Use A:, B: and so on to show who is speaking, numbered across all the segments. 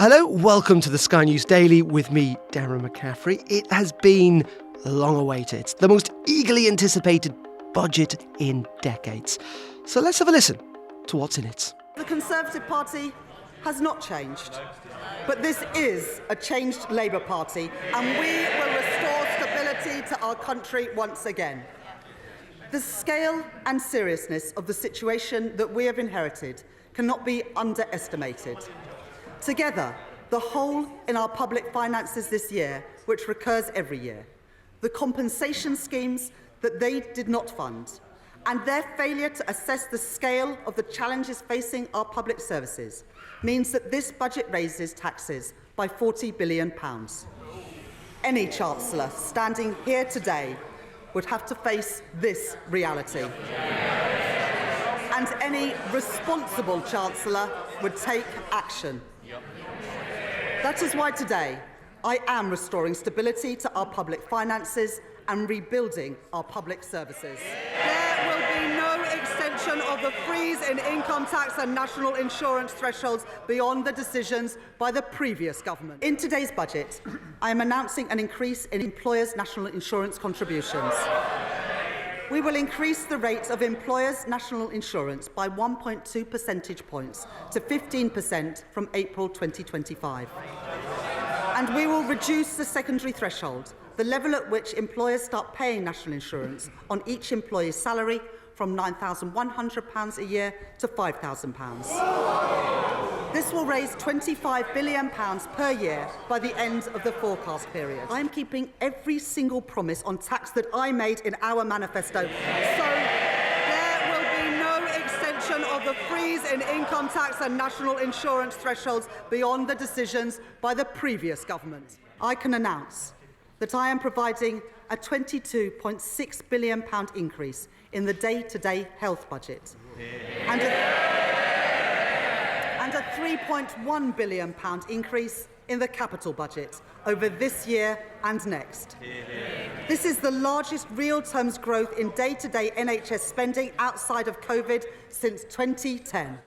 A: Hello, welcome to the Sky News Daily with me, Darren McCaffrey. It has been long awaited, the most eagerly anticipated budget in decades. So let's have a listen to what's in it.
B: The Conservative Party has not changed, but this is a changed Labour Party, and we will restore stability to our country once again. The scale and seriousness of the situation that we have inherited cannot be underestimated. Together, the hole in our public finances this year, which recurs every year, the compensation schemes that they did not fund, and their failure to assess the scale of the challenges facing our public services means that this budget raises taxes by £40 billion. Any Chancellor standing here today would have to face this reality. And any responsible Chancellor would take action. That is why today I am restoring stability to our public finances and rebuilding our public services. There will be no extension of the freeze in income tax and national insurance thresholds beyond the decisions by the previous government. In today's budget, I am announcing an increase in employers' national insurance contributions. We will increase the rate of employers' national insurance by 1.2 percentage points to 15% from April 2025. And we will reduce the secondary threshold, the level at which employers start paying national insurance on each employee's salary, from £9,100 a year to £5,000. This will raise £25 billion per year by the end of the forecast period. I am keeping every single promise on tax that I made in our manifesto. So there will be no extension of the freeze in income tax and national insurance thresholds beyond the decisions by the previous government. I can announce that I am providing a £22.6 billion increase in the day-to-day health budget and a £3.1 billion increase in the capital budget over this year and next. This is the largest real terms growth in day-to-day NHS spending outside of COVID since 2010.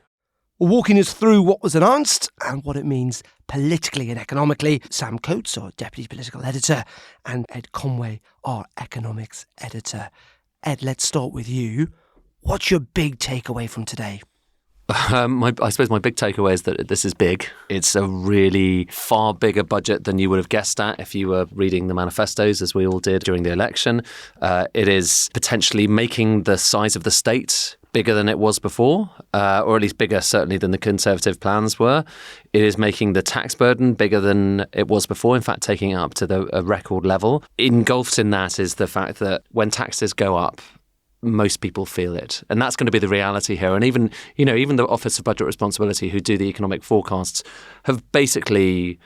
A: Walking us through what was announced and what it means politically and economically, Sam Coates, our Deputy Political Editor, and Ed Conway, our Economics Editor. Ed, let's start with you. What's your big takeaway from today?
C: I suppose my big takeaway is that this is big. It's a really far bigger budget than you would have guessed at if you were reading the manifestos, as we all did during the election. It is potentially making the size of the state bigger than it was before, or at least bigger certainly than the Conservative plans were. It is making the tax burden bigger than it was before, in fact taking it up to a record level. Engulfed in that is the fact that when taxes go up, most people feel it. And that's going to be the reality here. And even the Office of Budget Responsibility, who do the economic forecasts, have basically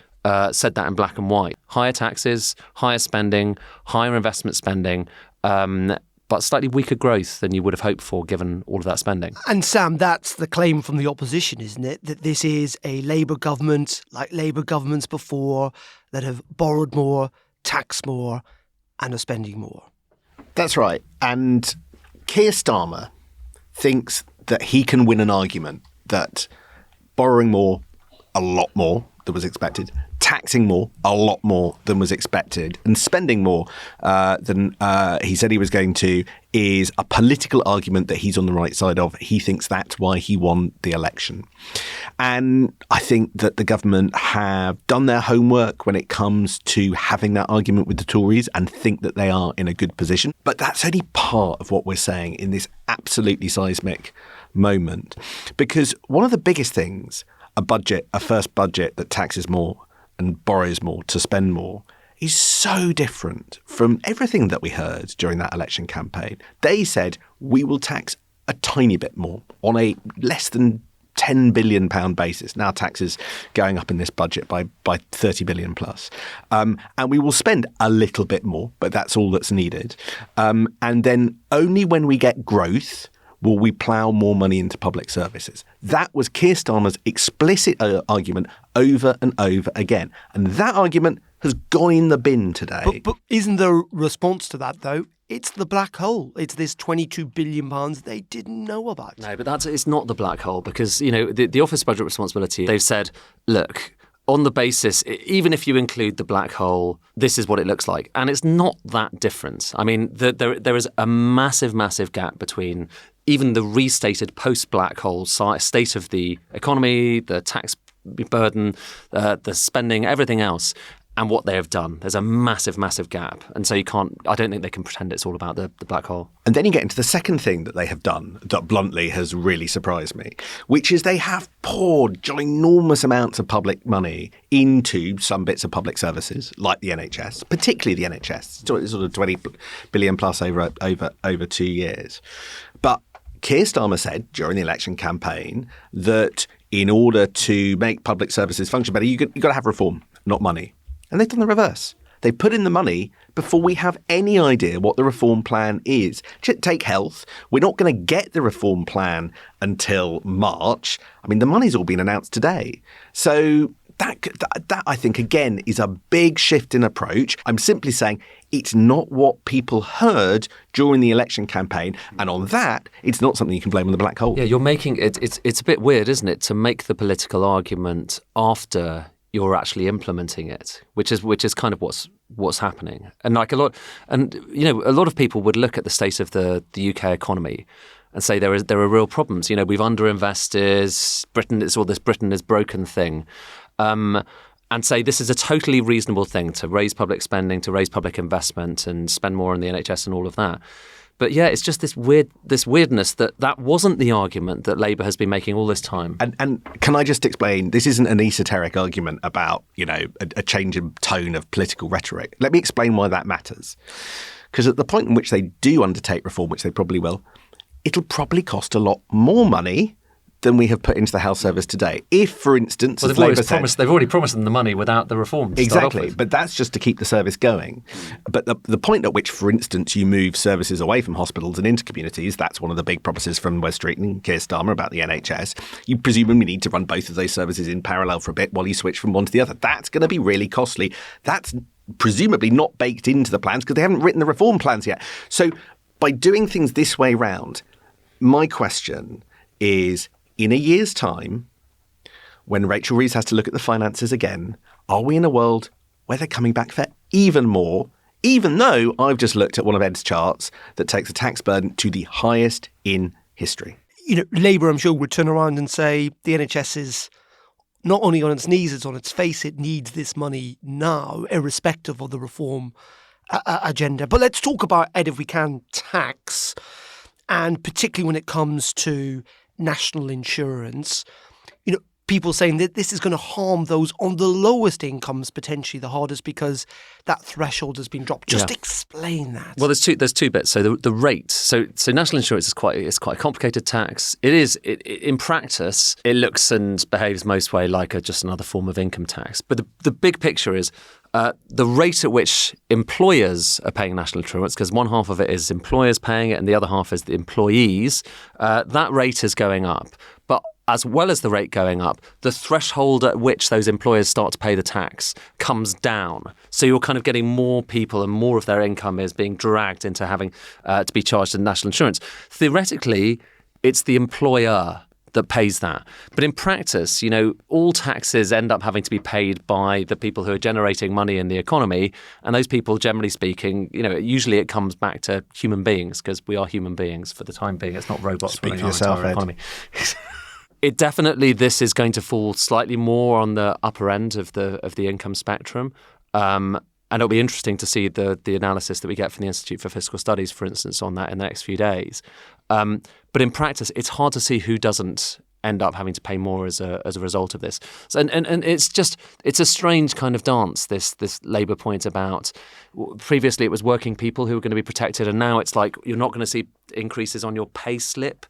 C: said that in black and white. Higher taxes, higher spending, higher investment spending, but slightly weaker growth than you would have hoped for given all of that spending.
A: And Sam, that's the claim from the opposition, isn't it? That this is a Labour government, like Labour governments before, that have borrowed more, taxed more, and are spending more.
D: That's right. And Keir Starmer thinks that he can win an argument that borrowing more, a lot more than was expected, taxing more, a lot more than was expected, and spending more than he said he was going to is a political argument that he's on the right side of. He thinks that's why he won the election. And I think that the government have done their homework when it comes to having that argument with the Tories and think that they are in a good position. But that's only part of what we're saying in this absolutely seismic moment. Because one of the biggest things a first budget that taxes more and borrows more to spend more is so different from everything that we heard during that election campaign. They said, we will tax a tiny bit more on a less than £10 billion basis. Now taxes going up in this budget by 30 billion plus. And we will spend a little bit more, but that's all that's needed. And then only when we get growth will we plough more money into public services. That was Keir Starmer's explicit argument over and over again. And that argument has gone in the bin today.
A: But isn't the response to that, though, it's the black hole. It's this £22 billion they didn't know about.
C: No, but it's not the black hole because, the Office of Budget Responsibility, they've said, look, on the basis, even if you include the black hole, this is what it looks like. And it's not that different. I mean, there is a massive, massive gap between even the restated post-black hole state of the economy, the tax burden, the spending, everything else, and what they have done. There's a massive, massive gap. And so I don't think they can pretend it's all about the black hole.
D: And then you get into the second thing that they have done that bluntly has really surprised me, which is they have poured ginormous amounts of public money into some bits of public services, like the NHS, particularly the NHS, sort of 20 billion plus over 2 years. But Keir Starmer said during the election campaign that in order to make public services function better, you've got to have reform, not money. And they've done the reverse. They put in the money before we have any idea what the reform plan is. Take health. We're not going to get the reform plan until March. I mean, the money's all been announced today. So that I think, again, is a big shift in approach. I'm simply saying it's not what people heard during the election campaign. And on that, it's not something you can blame on the black hole.
C: Yeah, you're making it. It's a bit weird, isn't it, to make the political argument after you're actually implementing it, which is kind of what's happening. And like a lot of people would look at the state of the UK economy and say there are real problems. You know, we've underinvested. It's all this Britain is broken thing. And say this is a totally reasonable thing to raise public spending, to raise public investment and spend more on the NHS and all of that. But yeah, it's just this weirdness that wasn't the argument that Labour has been making all this time.
D: And can I just explain, this isn't an esoteric argument about, a change in tone of political rhetoric. Let me explain why that matters. Because at the point in which they do undertake reform, which they probably will, it'll probably cost a lot more money than we have put into the health service today. If, for instance,
C: they've already promised them the money without the reform.
D: Exactly, but that's just to keep the service going. But the point at which, for instance, you move services away from hospitals and into communities, that's one of the big promises from Wes Streeton and Keir Starmer about the NHS. You presumably need to run both of those services in parallel for a bit while you switch from one to the other. That's going to be really costly. That's presumably not baked into the plans because they haven't written the reform plans yet. So by doing things this way round, my question is, in a year's time, when Rachel Reeves has to look at the finances again, are we in a world where they're coming back for even more, even though I've just looked at one of Ed's charts that takes the tax burden to the highest in history?
A: Labour, I'm sure, would turn around and say the NHS is not only on its knees, it's on its face. It needs this money now, irrespective of the reform agenda. But let's talk about, Ed, if we can, tax, and particularly when it comes to national insurance. People saying that this is going to harm those on the lowest incomes potentially the hardest because that threshold has been dropped. Just explain that.
C: Well, there's two bits. So the rate. So national insurance is quite a complicated tax. It is in practice. It looks and behaves most way like just another form of income tax. But the big picture is the rate at which employers are paying national insurance, because one half of it is employers paying it and the other half is the employees. That rate is going up. But as well as the rate going up, the threshold at which those employers start to pay the tax comes down. So you're kind of getting more people and more of their income is being dragged into having to be charged in national insurance. Theoretically, it's the employer that pays that. But in practice, all taxes end up having to be paid by the people who are generating money in the economy. And those people, generally speaking, usually it comes back to human beings because we are human beings for the time being. It's not robots running our entire economy. It definitely, this is going to fall slightly more on the upper end of the income spectrum. And it'll be interesting to see the analysis that we get from the Institute for Fiscal Studies, for instance, on that in the next few days. But in practice, it's hard to see who doesn't end up having to pay more as a result of this. So, and it's a strange kind of dance, this Labour point about previously it was working people who were going to be protected, and now it's like you're not going to see increases on your pay slip.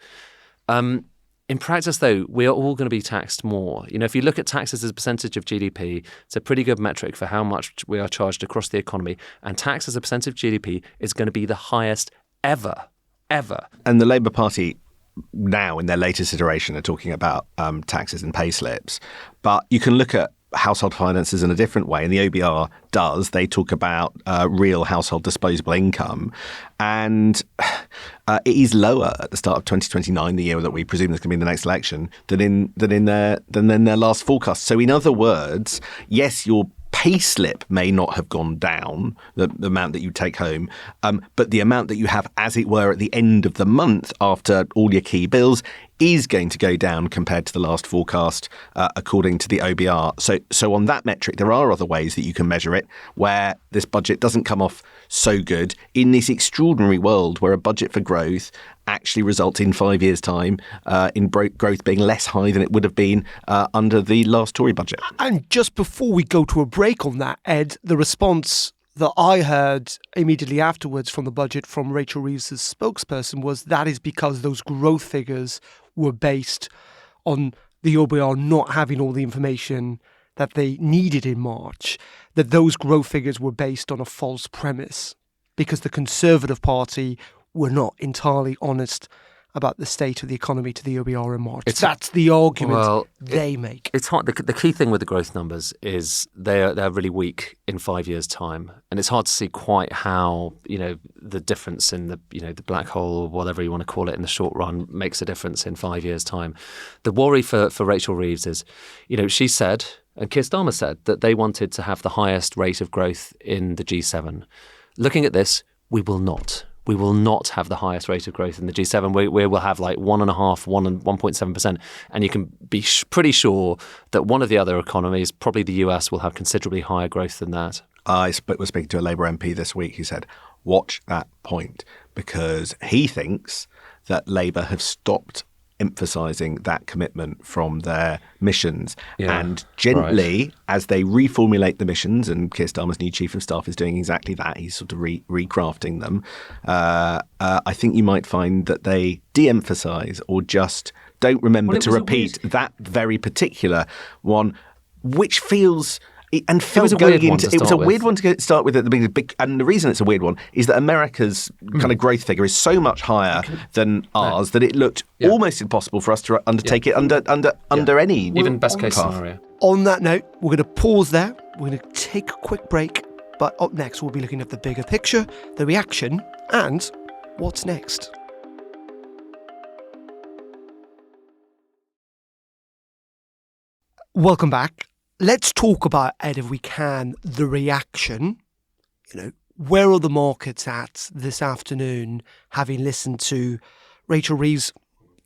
C: In practice, though, we are all going to be taxed more. If you look at taxes as a percentage of GDP, it's a pretty good metric for how much we are charged across the economy. And tax as a percentage of GDP is going to be the highest ever.
D: And the Labour Party now, in their latest iteration, are talking about taxes and pay slips. But you can look at household finances in a different way, and the OBR does. They talk about real household disposable income, and it is lower at the start of 2029, the year that we presume is going to be in the next election, than in their last forecast. So, in other words, yes, your payslip may not have gone down, the amount that you take home, but the amount that you have, as it were, at the end of the month after all your key bills is going to go down compared to the last forecast, according to the OBR. So on that metric, there are other ways that you can measure it where this budget doesn't come off so good in this extraordinary world where a budget for growth actually results in 5 years' time in growth being less high than it would have been under the last Tory budget.
A: And just before we go to a break on that, Ed, the response that I heard immediately afterwards from the budget from Rachel Reeves' spokesperson was that is because those growth figures were based on the OBR not having all the information that they needed in March, that those growth figures were based on a false premise because the Conservative Party were not entirely honest about the state of the economy to the OBR in March. That's the argument they make.
C: It's hard. The key thing with the growth numbers is they're really weak in 5 years' time, and it's hard to see quite how the difference in the black hole or whatever you want to call it in the short run makes a difference in 5 years' time. The worry for Rachel Reeves is, she said, and Keir Starmer said, that they wanted to have the highest rate of growth in the G7. Looking at this, we will not. We will not have the highest rate of growth in the G7. We will have like 1.7%. And you can be pretty sure that one of the other economies, probably the US, will have considerably higher growth than that.
D: I was speaking to a Labour MP this week who said, watch that point, because he thinks that Labour have stopped emphasising that commitment from their missions. And gently, as they reformulate the missions, and Keir Starmer's new Chief of Staff is doing exactly that, he's sort of recrafting them, I think you might find that they de-emphasise or just don't remember to repeat that very particular one, which feels... And
C: it was a weird one
D: to start with at the beginning. And the reason it's a weird one is that America's kind of growth figure is so much higher than ours that it looked almost impossible for us to undertake it under any
C: even best case
D: path.
C: scenario.
A: On that note, we're going to pause there. We're going to take a quick break. But up next, we'll be looking at the bigger picture, the reaction, and what's next. Welcome back. Let's talk about, Ed, if we can, the reaction. Where are the markets at this afternoon, having listened to Rachel Reeves,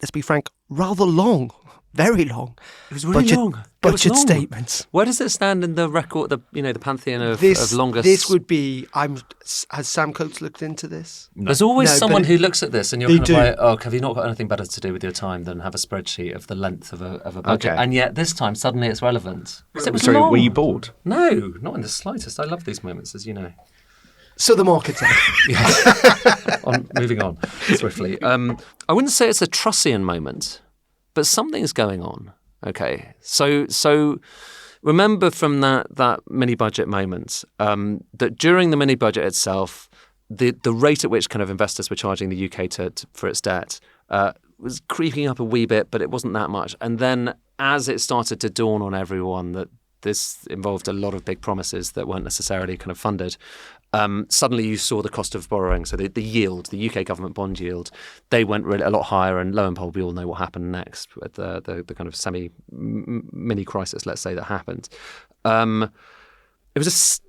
A: let's be frank, rather long, very long.
C: It was really long.
A: Budget statements.
C: Where does it stand in the record, the pantheon of longest?
A: This would be, has Sam Coates looked into this?
C: No. There's always someone who looks at this and you're kind of like, oh, have you not got anything better to do with your time than have a spreadsheet of the length of a budget?
D: Okay.
C: And yet this time, suddenly it's relevant. It was
D: Sorry,
C: long.
D: were you bored?
C: No, not in the slightest. I love these moments, as you know.
A: So the market's out.
C: Yes. Moving on swiftly. I wouldn't say it's a Trussian moment, but something's going on. Okay, so remember from that mini budget moment that during the mini budget itself, the rate at which kind of investors were charging the UK for its debt was creeping up a wee bit, but it wasn't that much. And then as it started to dawn on everyone that this involved a lot of big promises that weren't necessarily kind of funded, suddenly you saw the cost of borrowing. So the yield, the UK government bond yield, they went really a lot higher. And lo and behold, we all know what happened next with the kind of mini crisis, let's say, that happened. It was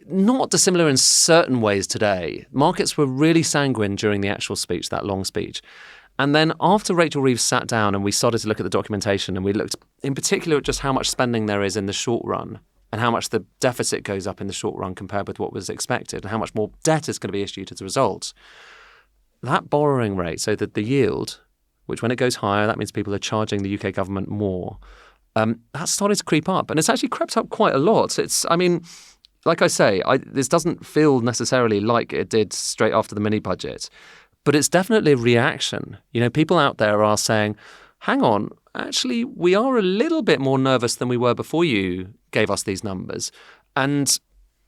C: not dissimilar in certain ways today. Markets were really sanguine during the actual speech, that long speech. And then after Rachel Reeves sat down and we started to look at the documentation and we looked in particular at just how much spending there is in the short run and how much the deficit goes up in the short run compared with what was expected and how much more debt is going to be issued as a result, that borrowing rate, so that the yield, which when it goes higher, that means people are charging the UK government more, that started to creep up. And it's actually crept up quite a lot. Like I say, this doesn't feel necessarily like it did straight after the mini budget, but it's definitely a reaction. People out there are saying, hang on, actually, we are a little bit more nervous than we were before you gave us these numbers. And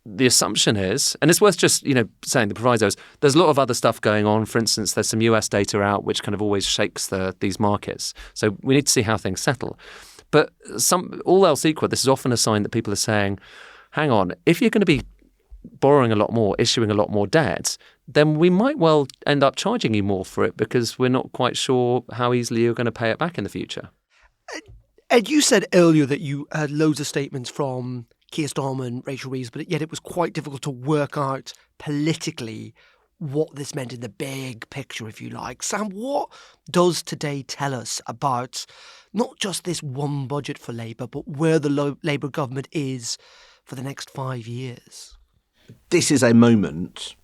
C: the assumption is, and it's worth just, saying the provisos, there's a lot of other stuff going on. For instance, there's some US data out, which kind of always shakes these markets. So we need to see how things settle. But all else equal, this is often a sign that people are saying, hang on, if you're going to be borrowing a lot more, issuing a lot more debt, then we might well end up charging you more for it because we're not quite sure how easily you're going to pay it back in the future.
A: Ed, you said earlier that you had loads of statements from Keir Starmer and Rachel Reeves, but yet it was quite difficult to work out politically what this meant in the big picture, if you like. Sam, what does today tell us about not just this one budget for Labour, but where the Labour government is for the next 5 years?
D: This is a moment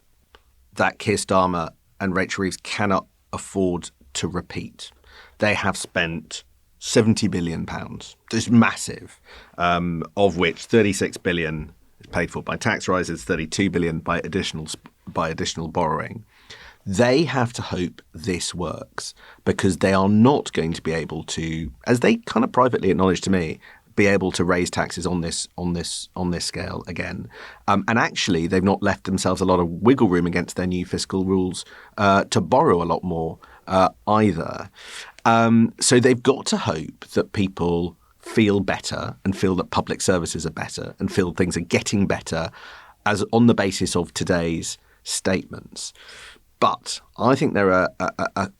D: that Keir Starmer and Rachel Reeves cannot afford to repeat. They have spent £70 billion. It's massive, of which 36 billion is paid for by tax rises, 32 billion by additional borrowing. They have to hope this works because they are not going to be able to, as they kind of privately acknowledged to me, be able to raise taxes on this scale again. And actually, they've not left themselves a lot of wiggle room against their new fiscal rules to borrow a lot more either. So they've got to hope that people feel better and feel that public services are better and feel things are getting better as on the basis of today's statements. But I think there are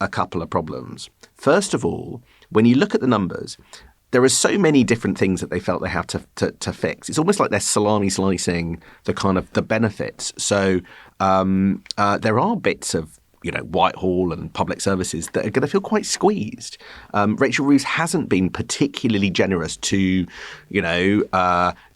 D: a couple of problems. First of all, when you look at the numbers, there are so many different things that they felt they have to fix. It's almost like they're salami slicing the benefits. So there are bits of Whitehall and public services that are going to feel quite squeezed. Rachel Reeves hasn't been particularly generous to,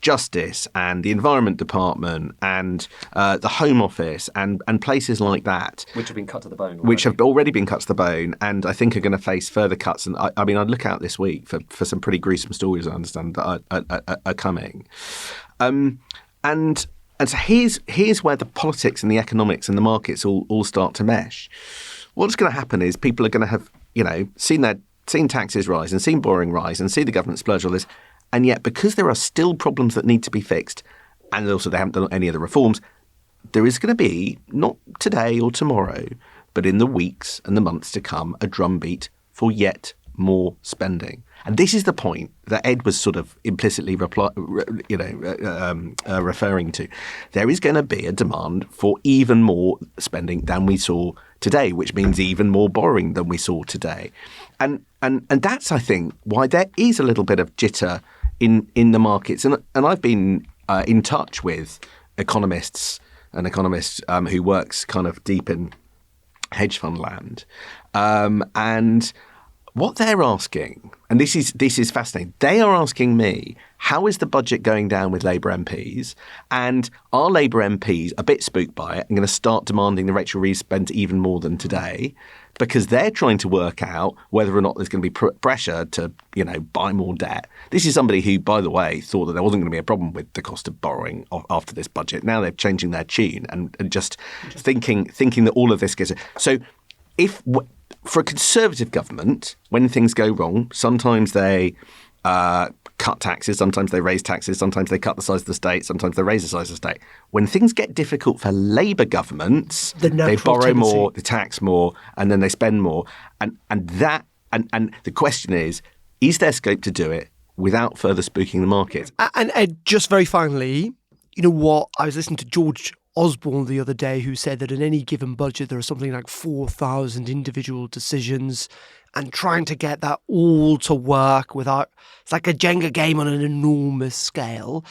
D: Justice and the Environment Department and the Home Office and places like that.
C: Which have been cut to the bone.
D: Which have already been cut to the bone and I think are going to face further cuts. And I'd look out this week for some pretty gruesome stories, I understand, that are coming. And so here's where the politics and the economics and the markets all start to mesh. What's going to happen is people are going to have, seen taxes rise and seen borrowing rise and see the government splurge all this. And yet, because there are still problems that need to be fixed, and also they haven't done any of the reforms, there is going to be, not today or tomorrow, but in the weeks and the months to come, a drumbeat for yet more spending. And this is the point that Ed was sort of implicitly referring to. There is going to be a demand for even more spending than we saw today, which means even more borrowing than we saw today. And that's, I think, why there is a little bit of jitter in the markets. And I've been in touch with economists who works kind of deep in hedge fund land. And what they're asking, and this is fascinating, they are asking me, how is the budget going down with Labour MPs? And are Labour MPs a bit spooked by it and going to start demanding that Rachel Reeves spend even more than today? Because they're trying to work out whether or not there's going to be pressure to, buy more debt. This is somebody who, by the way, thought that there wasn't going to be a problem with the cost of borrowing after this budget. Now they're changing their tune and just thinking that all of this gets it. So for a Conservative government, when things go wrong, sometimes they cut taxes, sometimes they raise taxes, sometimes they cut the size of the state, sometimes they raise the size of the state. When things get difficult for Labour governments, they borrow more, they tax more, and then they spend more. And the question is there scope to do it without further spooking the market?
A: And Ed, just very finally, you know what? I was listening to George Osborne the other day, who said that in any given budget there are something like 4,000 individual decisions, and trying to get that all to work without, it's like a Jenga game on an enormous scale.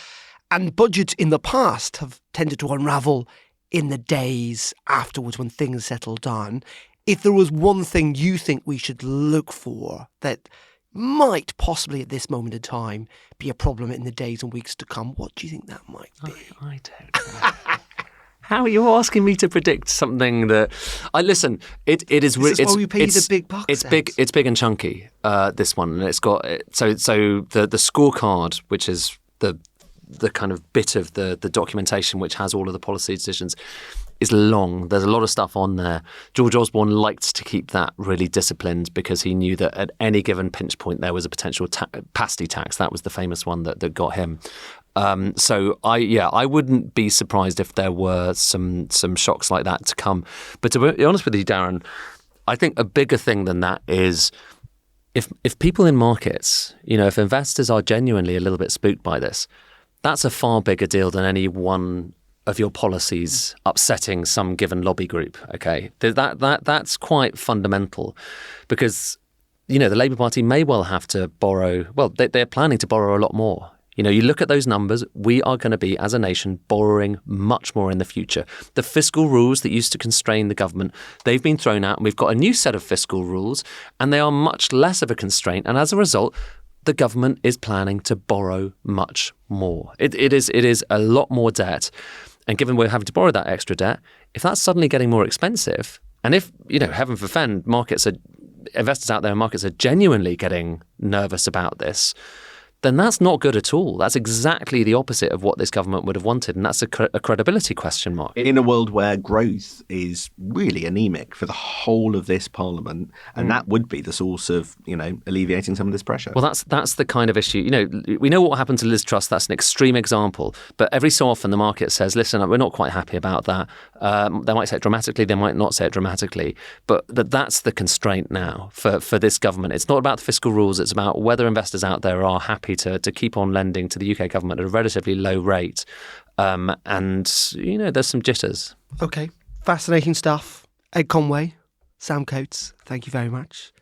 A: And budgets in the past have tended to unravel in the days afterwards when things settle down. If there was one thing you think we should look for that might possibly at this moment in time be a problem in the days and weeks to come, what do you think that might be?
C: I don't know. How are you asking me to predict something that listen? It is.
A: This is why we pay the big bucks.
C: It's big. It's big and chunky. This one, and it's got so the scorecard, which is the kind of bit of the documentation which has all of the policy decisions, is long. There's a lot of stuff on there. George Osborne liked to keep that really disciplined because he knew that at any given pinch point there was a potential pasty tax. That was the famous one that got him. So I wouldn't be surprised if there were some shocks like that to come. But to be honest with you, Darren, I think a bigger thing than that is if people in markets, if investors are genuinely a little bit spooked by this, that's a far bigger deal than any one of your policies upsetting some given lobby group. Okay, that's quite fundamental, because the Labour Party may well have to borrow. Well, they're planning to borrow a lot more. You look at those numbers, we are going to be, as a nation, borrowing much more in the future. The fiscal rules that used to constrain the government, they've been thrown out, and we've got a new set of fiscal rules, and they are much less of a constraint. And as a result, the government is planning to borrow much more. It is a lot more debt. And given we're having to borrow that extra debt, if that's suddenly getting more expensive, and if, heaven forfend, investors out there in markets are genuinely getting nervous about this, then that's not good at all. That's exactly the opposite of what this government would have wanted, and that's a credibility question mark.
D: In a world where growth is really anemic for the whole of this parliament, and that would be the source of, alleviating some of this pressure.
C: Well, that's the kind of issue. We know what happened to Liz Truss. That's an extreme example. But every so often the market says, listen, we're not quite happy about that. They might say it dramatically. They might not say it dramatically. But that's the constraint now for this government. It's not about the fiscal rules. It's about whether investors out there are happy to keep on lending to the UK government at a relatively low rate. And, there's some jitters.
A: OK, fascinating stuff. Ed Conway, Sam Coates, thank you very much.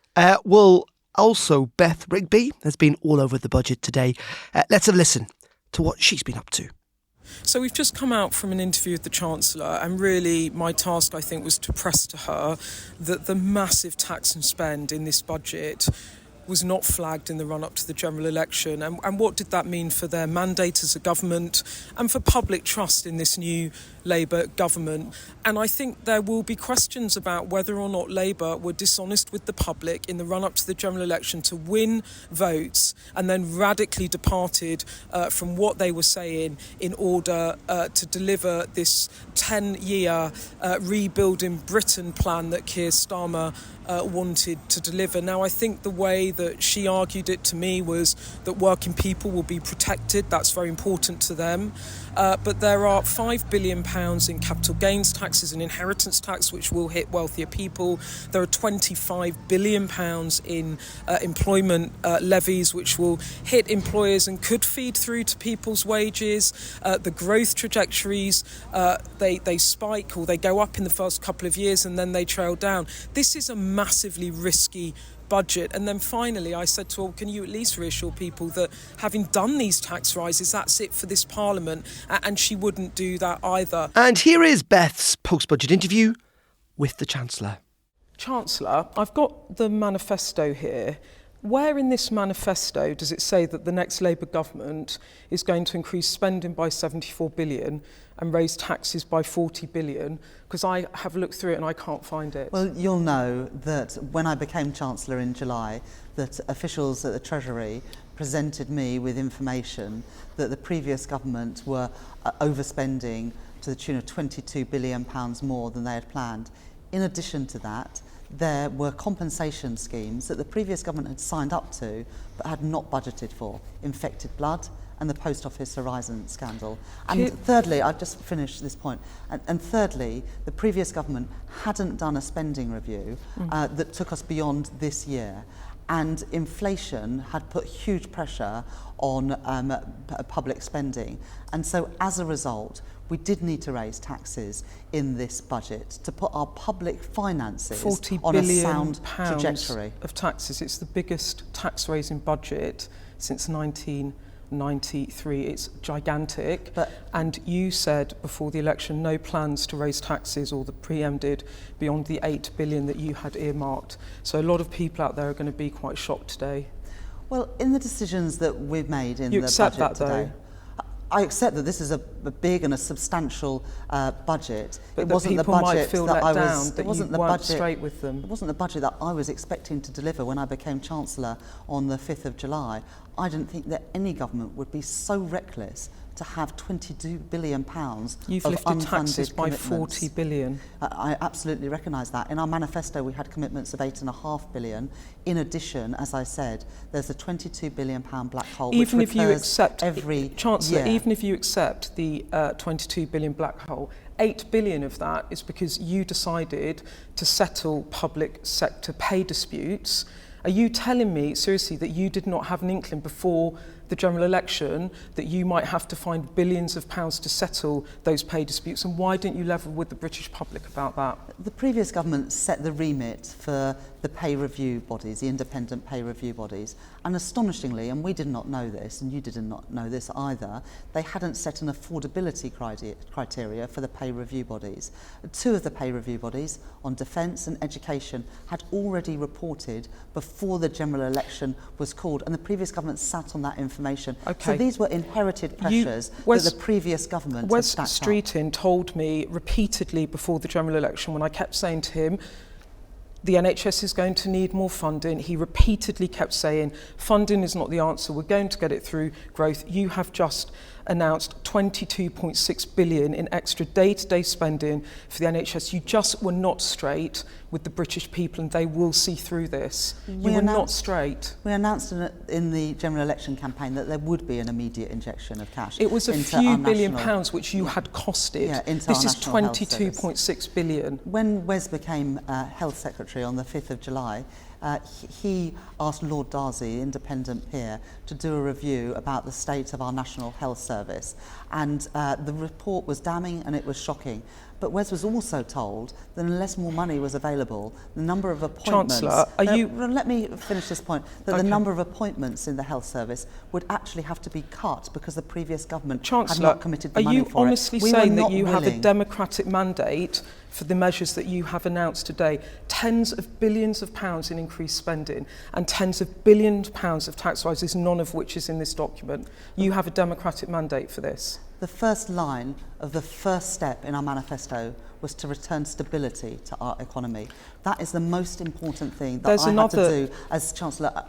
A: Also, Beth Rigby has been all over the budget today. Let's have a listen to what she's been up to.
E: So we've just come out from an interview with the Chancellor, and really my task, I think, was to press to her that the massive tax and spend in this budget was not flagged in the run-up to the general election. And what did that mean for their mandate as a government and for public trust in this new Labour government? And I think there will be questions about whether or not Labour were dishonest with the public in the run-up to the general election to win votes and then radically departed from what they were saying in order to deliver this 10-year rebuilding Britain plan that Keir Starmer wanted to deliver. Now, I think the way that she argued it to me was that working people will be protected. That's very important to them. But there are £5 billion in capital gains taxes and inheritance tax, which will hit wealthier people. There are £25 billion in employment levies, which will hit employers and could feed through to people's wages. The growth trajectories, they spike or they go up in the first couple of years and then they trail down. This is a massively risky budget. And then finally I said to her, can you at least reassure people that having done these tax rises, that's it for this Parliament? And she wouldn't do that either.
A: And here is Beth's post-budget interview with the Chancellor.
E: Chancellor, I've got the manifesto here. Where in this manifesto does it say that the next Labour government is going to increase spending by 74 billion and raise taxes by 40 billion? Because I have looked through it and I can't find it.
F: Well, you'll know that when I became Chancellor in July, that officials at the Treasury presented me with information that the previous government were overspending to the tune of £22 billion more than they had planned. In addition to that, there were compensation schemes that the previous government had signed up to but had not budgeted for. Infected blood and the Post Office Horizon scandal. And thirdly, I've just finished this point, and thirdly, the previous government hadn't done a spending review that took us beyond this year. And inflation had put huge pressure on public spending. And so as a result, we did need to raise taxes in this budget to put our public finances on a sound trajectory.
E: Of taxes. It's the biggest tax-raising budget since 1993. It's gigantic. And you said before the election no plans to raise taxes, or the PM did, beyond the 8 billion that you had earmarked. So a lot of people out there are going to be quite shocked today.
F: Well, in the decisions that we've made in the budget
E: accept that,
F: today,
E: though?
F: I accept that this is a big and a substantial budget.
E: But
F: it wasn't the
E: people might
F: budget
E: feel
F: that
E: let
F: I
E: down
F: was.
E: that
F: It wasn't
E: you
F: the
E: weren't
F: budget.
E: straight with them.
F: It wasn't the budget that I was expecting to deliver when I became Chancellor on the 5th of July. I didn't think that any government would be so reckless to have £22 billion
E: You've
F: of
E: lifted
F: unfunded
E: taxes by
F: commitments.
E: 40 billion.
F: I absolutely recognise that. In our manifesto, we had commitments of $8.5 billion. In addition, as I said, there's a £22 billion black hole.
E: Even
F: which
E: if you accept,
F: every
E: Chancellor,
F: year.
E: even if you accept the 22 billion black hole, 8 billion of that is because you decided to settle public sector pay disputes Are you telling me, seriously, that you did not have an inkling before the general election that you might have to find billions of pounds to settle those pay disputes? And why didn't you level with the British public about that?
F: The previous government set the remit for the pay review bodies, the independent pay review bodies, and astonishingly, and we did not know this, and you did not know this either, they hadn't set an affordability criteria for the pay review bodies. Two of the pay review bodies, on defence and education, had already reported before the general election was called, and the previous government sat on that information.
E: Okay.
F: So these were inherited pressures that the previous government had stacked up.
E: Wes Streeting told me repeatedly before the general election, when I kept saying to him, the NHS is going to need more funding. He repeatedly kept saying, funding is not the answer. We're going to get it through growth. You have just announced 22.6 billion in extra day-to-day spending for the NHS. You just were not straight with the British people, and they will see through this. You were not straight.
F: We announced in the general election campaign that there would be an immediate injection of cash.
E: It was a few billion pounds which you had costed. This is 22.6 billion.
F: When Wes became Health Secretary on the 5th of July, he asked Lord Darcy, independent peer, to do a review about the state of our National Health Service. And the report was damning and it was shocking. But Wes was also told that unless more money was available, the number of appointments...
E: Chancellor,
F: let me finish this point. That the number of appointments in the health service would actually have to be cut because the previous government had not committed the money for it.
E: Are you honestly saying that you have a democratic mandate for the measures that you have announced today? Tens of billions of pounds in increased spending and tens of billions of pounds of tax rises, none of which is in this document. You have a democratic mandate for this.
F: The first line of the first step in our manifesto was to return stability to our economy. That is the most important thing that I had to do as Chancellor.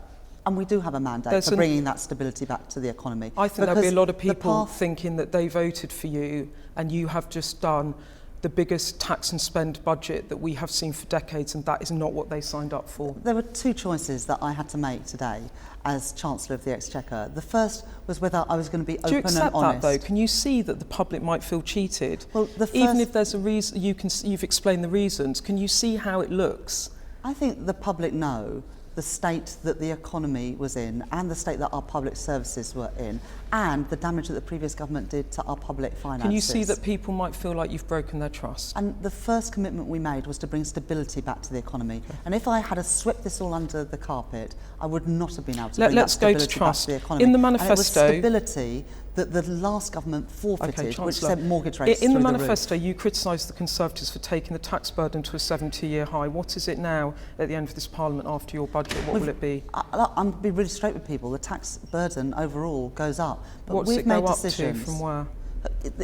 F: And we do have a mandate for bringing that stability back to the economy.
E: I think there'll be a lot of people thinking that they voted for you and you have just done the biggest tax and spend budget that we have seen for decades, and that is not what they signed up for.
F: There were two choices that I had to make today as Chancellor of the Exchequer. The first was whether I was going to be open and honest.
E: Do you accept that, though? Can you see that the public might feel cheated?
F: Well,
E: even if there's a reason, you've explained the reasons, can you see how it looks?
F: I think the public know the state that the economy was in and the state that our public services were in and the damage that the previous government did to our public finances.
E: Can you see that people might feel like you've broken their trust?
F: And the first commitment we made was to bring stability back to the economy. Okay. And if I had swept this all under the carpet, I would not have been able to bring that stability back to the economy.
E: In the manifesto,
F: and it was stability that the last government forfeited, which sent mortgage rates
E: in the manifesto, you criticised the Conservatives for taking the tax burden to a 70-year high. What is it now at the end of this Parliament after your budget? What will it be?
F: I'm be really straight with people. The tax burden overall goes up. But
E: what's
F: we've
E: it
F: made
E: go
F: decisions.
E: Up to from where?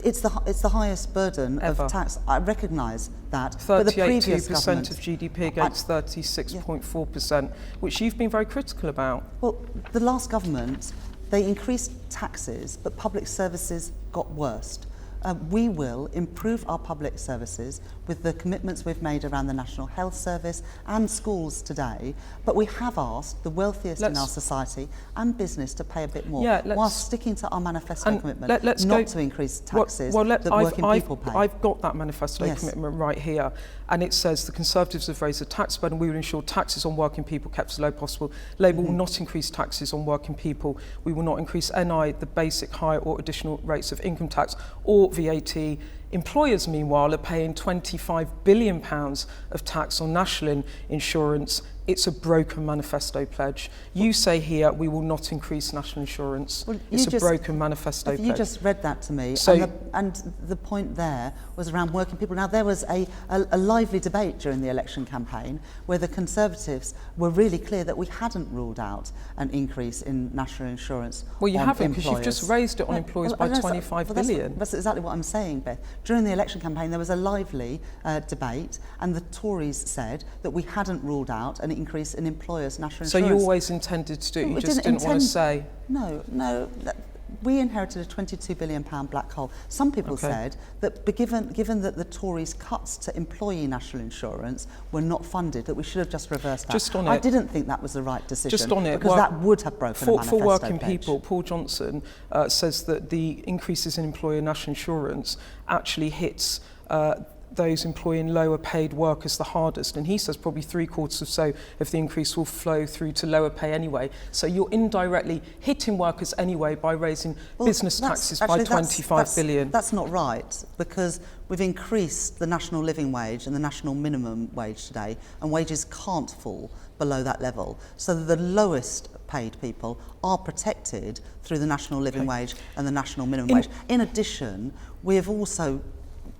F: It's the highest burden
E: ever.
F: Of tax. I recognise that.
E: 38.2% of GDP against 36.4%, which you've been very critical about.
F: Well, the last government, they increased taxes, but public services got worse. We will improve our public services with the commitments we've made around the National Health Service and schools today, but we have asked the wealthiest in our society and business to pay a bit more, whilst sticking to our manifesto commitment not to increase taxes that working people pay.
E: I've got that manifesto commitment right here, and it says the Conservatives have raised the tax burden. We will ensure taxes on working people kept as low as possible. Labour will not increase taxes on working people. We will not increase NI, the basic, high or additional rates of income tax, or VAT. Employers, meanwhile, are paying £25 billion of tax on national insurance. It's a broken manifesto pledge. You say here we will not increase national insurance. Well, it's a broken manifesto pledge.
F: You just read that to me, and the point there was around working people. Now, there was a lively debate during the election campaign where the Conservatives were really clear that we hadn't ruled out an increase in national insurance.
E: Well, you haven't, because
F: employers.
E: You've just raised it on employers by £25 billion.
F: That's exactly what I'm saying, Beth. During the election campaign, there was a lively debate, and the Tories said that we hadn't ruled out an increase in employers' national insurance.
E: So you always intended to do it, you just didn't want to say?
F: No. We inherited a £22 billion black hole. Some people said that given that the Tories' cuts to employee national insurance were not funded, that we should have just reversed that.
E: Just on
F: I didn't think that was the right decision.
E: Just on it.
F: Because that would have broken a manifesto
E: For working
F: pledge.
E: people, Paul Johnson says that the increases in employer national insurance actually hits those employing lower paid workers the hardest. And he says probably 3/4 or so of the increase will flow through to lower pay anyway. So you're indirectly hitting workers anyway by raising business taxes by 25 billion.
F: That's not right, because we've increased the national living wage and the national minimum wage today, and wages can't fall below that level. So the lowest paid people are protected through the national living wage and the national minimum wage. In addition, we have also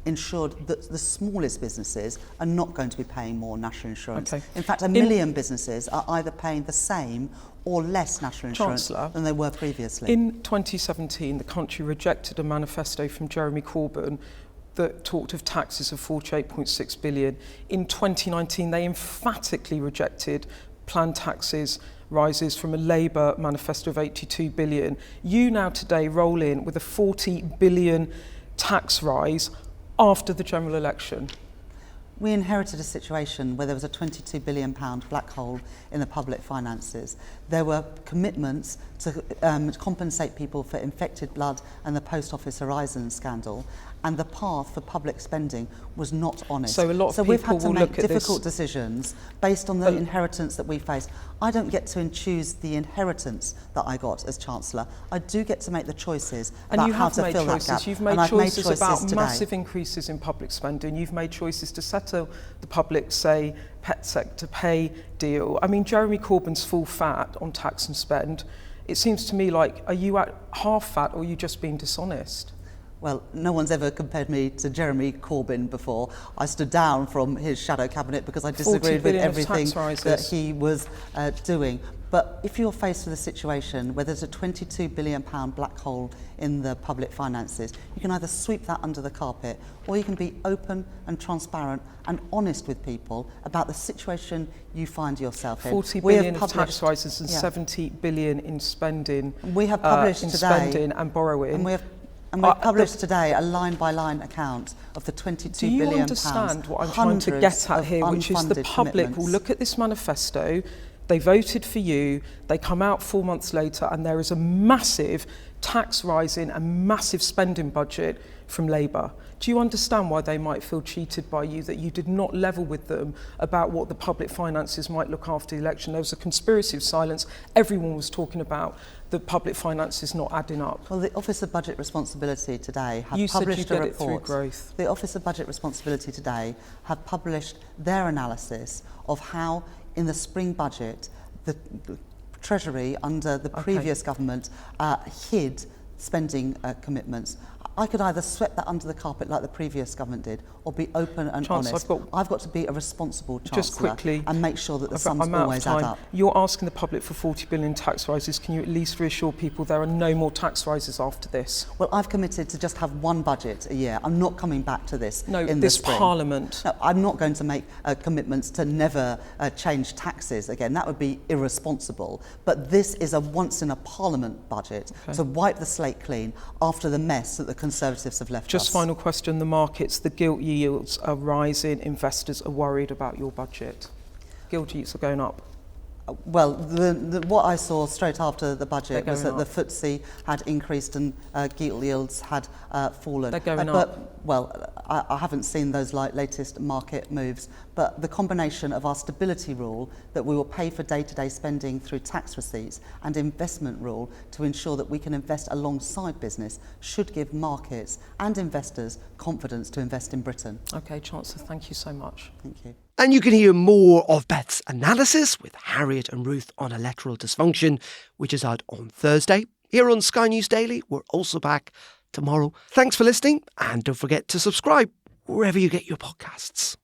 F: ensured that the smallest businesses are not going to be paying more national insurance. In fact, 1 million businesses are either paying the same or less national insurance than they were previously.
E: In 2017, the country rejected a manifesto from Jeremy Corbyn that talked of taxes of 48.6 billion. In 2019, they emphatically rejected planned taxes rises from a Labour manifesto of 82 billion. You now today roll in with a 40 billion tax rise after the general election.
F: We inherited a situation where there was a £22 billion black hole in the public finances. There were commitments to compensate people for infected blood and the Post Office Horizon scandal, and the path for public spending was not honest.
E: So a lot of people
F: we've had to
E: will
F: make
E: look at
F: difficult decisions based on the inheritance that we face. I don't get to choose the inheritance that I got as Chancellor. I do get to make the choices about how to fill that gap.
E: You've made choices about massive increases in public spending. You've made choices to settle the public, say, pet sector pay deal. I mean, Jeremy Corbyn's full fat on tax and spend. It seems to me like, are you at half fat or are you just being dishonest?
F: Well, no one's ever compared me to Jeremy Corbyn before. I stood down from his shadow cabinet because I disagreed with everything that he was doing. But if you're faced with a situation where there's a £22 billion black hole in the public finances, you can either sweep that under the carpet, or you can be open and transparent and honest with people about the situation you find yourself in.
E: 40 billion of tax rises and 70 billion in spending.
F: We have published today,
E: spending and borrowing.
F: And we've published today a line-by-line account of the £22 billion.
E: Do you understand what I'm trying to get at here, which is the public will look at this manifesto, they voted for you, they come out 4 months later, and there is a massive tax rising and massive spending budget from Labour. Do you understand why they might feel cheated by you, that you did not level with them about what the public finances might look after the election? There was a conspiracy of silence. Everyone was talking about the public finances not adding up.
F: Well, the Office of Budget Responsibility today have published a report.
E: It through growth.
F: The Office of Budget Responsibility today have published their analysis of how, in the spring budget, the Treasury under the previous government hid spending commitments. I could either sweep that under the carpet like the previous government did, or be open and honest. I've got to be a responsible Chancellor
E: just quickly,
F: and make sure that the sums always add up.
E: You're asking the public for 40 billion tax rises. Can you at least reassure people there are no more tax rises after this?
F: Well, I've committed to just have one budget a year. I'm not coming back to this in
E: this
F: the spring.
E: Parliament.
F: No, I'm not going to make commitments to never change taxes again. That would be irresponsible. But this is a once-in-a-Parliament budget to wipe the slate clean after the mess that the Conservatives have left us.
E: Just final question, the markets, the gilt yields are rising, investors are worried about your budget. Gilt yields are going up.
F: Well, what I saw straight after the budget was that the FTSE had increased and gilt yields had fallen.
E: They're going up.
F: Well, I haven't seen those latest market moves, but the combination of our stability rule that we will pay for day-to-day spending through tax receipts and investment rule to ensure that we can invest alongside business should give markets and investors confidence to invest in Britain.
E: OK, Chancellor, thank you so much.
F: Thank you.
A: And you can hear more of Beth's analysis with Harriet and Ruth on electoral dysfunction, which is out on Thursday. Here on Sky News Daily, we're also back tomorrow. Thanks for listening, and don't forget to subscribe wherever you get your podcasts.